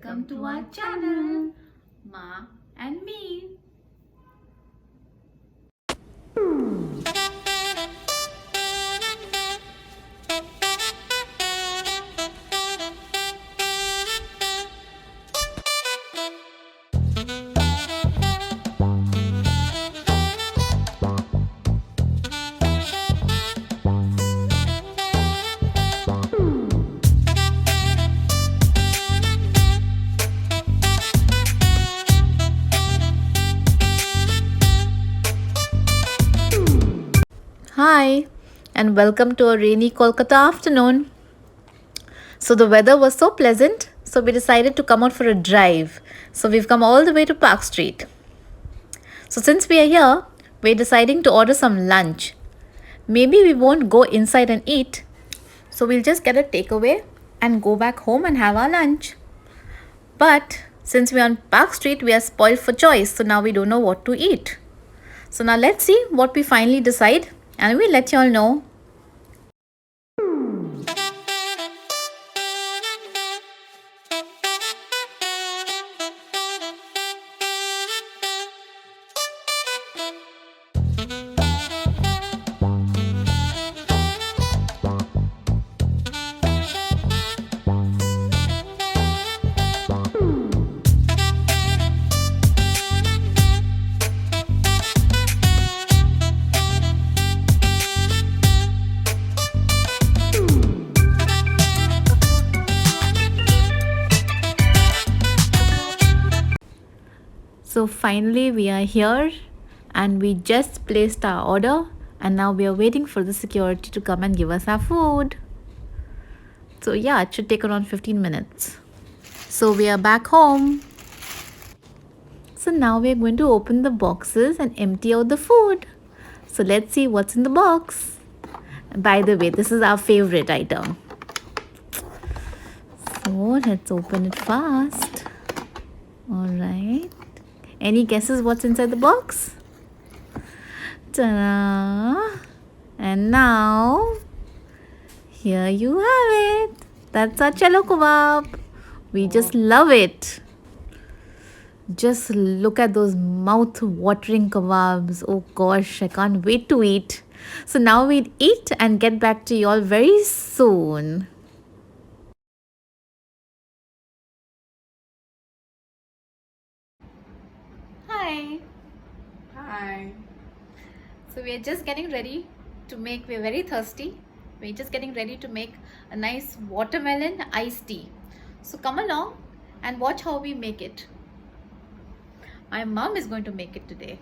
welcome to our channel, Ma and me. Hi, and welcome to a rainy Kolkata afternoon. So, the weather was so pleasant, so we decided to come out for a drive. So, we've come all the way to Park Street. So, since we are here, we're deciding to order some lunch. Maybe we won't go inside and eat, so we'll just get a takeaway and go back home and have our lunch. But since we're on Park Street, we are spoiled for choice, so now we don't know what to eat. So, now let's see what we finally decide, and we'll let you all know. So finally we are here and we just placed our order and now we are waiting for the security to come and give us our food. So yeah, it should take around 15 minutes. So we are back home. So now we are going to open the boxes and empty out the food. So let's see what's in the box. By the way, this is our favorite item. So let's open it fast. Alright. Any guesses what's inside the box? Ta-da! And now, here you have it. That's our Chelo kebab. We just love it. Just look at those mouth-watering kebabs. Oh gosh, I can't wait to eat. So now we'll eat and get back to you all very soon. Hi. Hi. So we are just getting ready to make, we're very thirsty. We're just getting ready to make a nice watermelon iced tea. So come along and watch how we make it. My mom is going to make it today.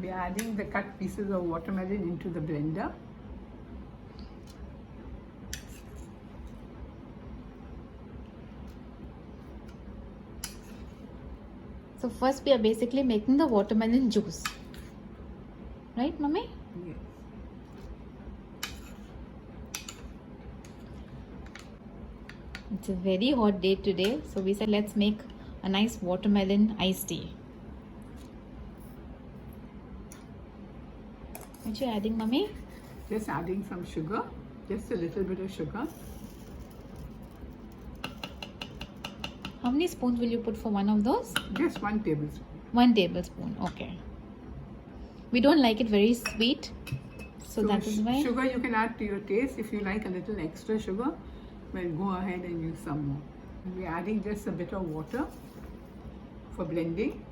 We are adding the cut pieces of watermelon into the blender. So first we are basically making the watermelon juice. Right, Mummy? Yes. It's a very hot day today. So we said let's make a nice watermelon iced tea. What you adding, Mummy? Just adding some sugar, just a little bit of sugar. How many spoons will you put for one of those? Just 1 tablespoon. 1 tablespoon, okay. We don't like it very sweet, so that is why. Sugar you can add to your taste. If you like a little extra sugar, well, go ahead and use some more. We're adding just a bit of water for blending.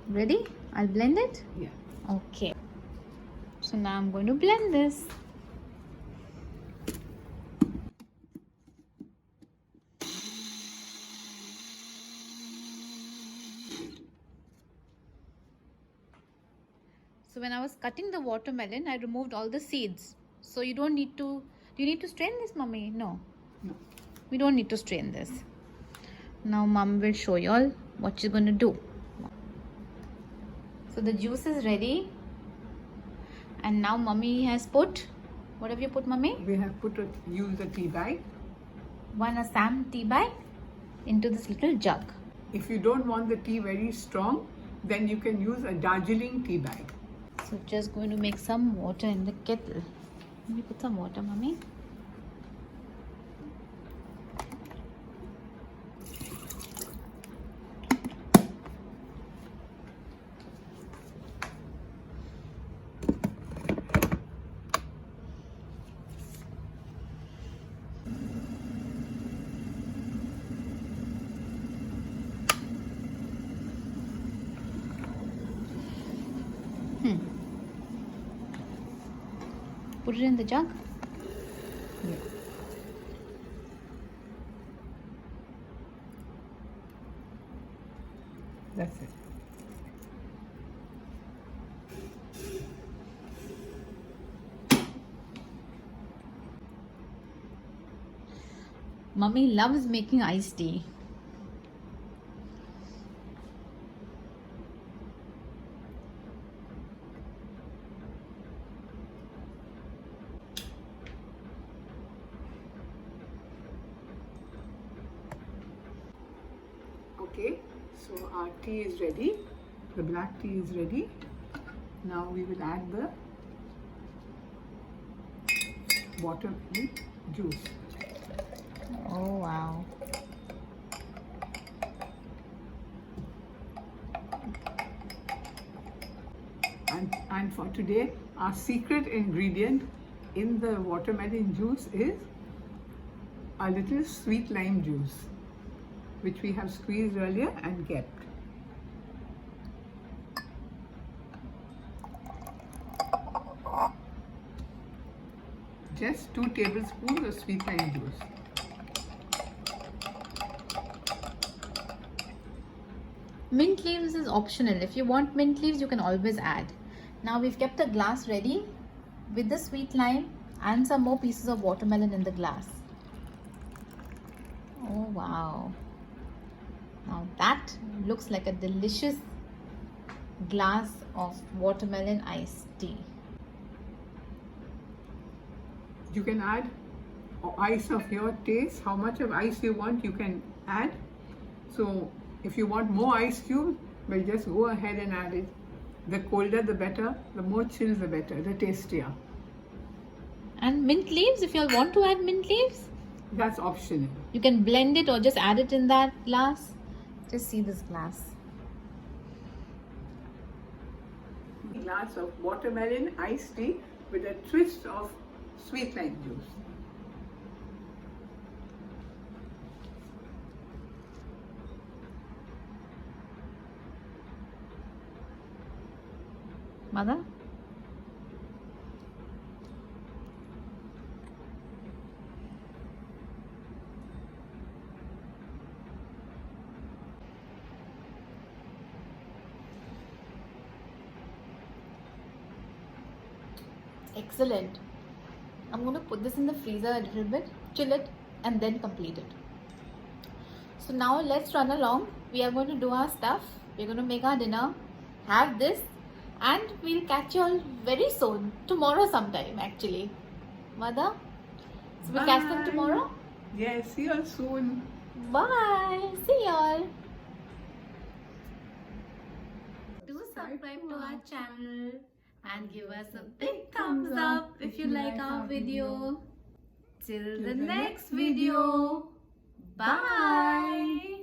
Ready? I'll blend it? Yeah. Okay. So now I'm going to blend this. So when I was cutting the watermelon, I removed all the seeds. So you don't need to, do you need to strain this, Mummy? No. No. We don't need to strain this. Now Mom will show you all what she's going to do. So the juice is ready. And now Mummy has put, what have you put, Mummy? We have used a tea bag. 1 Assam tea bag into this little jug. If you don't want the tea very strong, then you can use a Darjeeling tea bag. So just going to make some water in the kettle. Let me put some water, Mommy. Put it in the jug. Yeah. That's it. Mummy loves making iced tea. Okay, so our tea is ready. The black tea is ready. Now we will add the watermelon juice. Oh wow. And for today, our secret ingredient in the watermelon juice is a little sweet lime juice, which we have squeezed earlier and kept. Just 2 tablespoons of sweet lime juice. Mint leaves is optional. If you want mint leaves, you can always add. Now we've kept a glass ready with the sweet lime and some more pieces of watermelon in the glass. Oh wow. Now that looks like a delicious glass of watermelon iced tea. You can add ice of your taste. How much of ice you want, you can add. So if you want more ice cubes, well, just go ahead and add it. The colder the better, the more chill the better, the tastier. And mint leaves, if you all want to add mint leaves, That's optional. you can blend it or just add it in that glass. Just see this glass. A glass of watermelon iced tea with a twist of sweet lime juice. Mother? Excellent. I'm going to put this in the freezer a little bit, chill it, and then complete it. So now let's run along. We are going to do our stuff. We're going to make our dinner, have this, and we'll catch you all very soon. Tomorrow sometime actually. Mother? So we'll catch them tomorrow? Yes, see you soon. Bye. See y'all. Do subscribe to our channel and give us a big thumbs up if you like our video. Till the next video. Bye.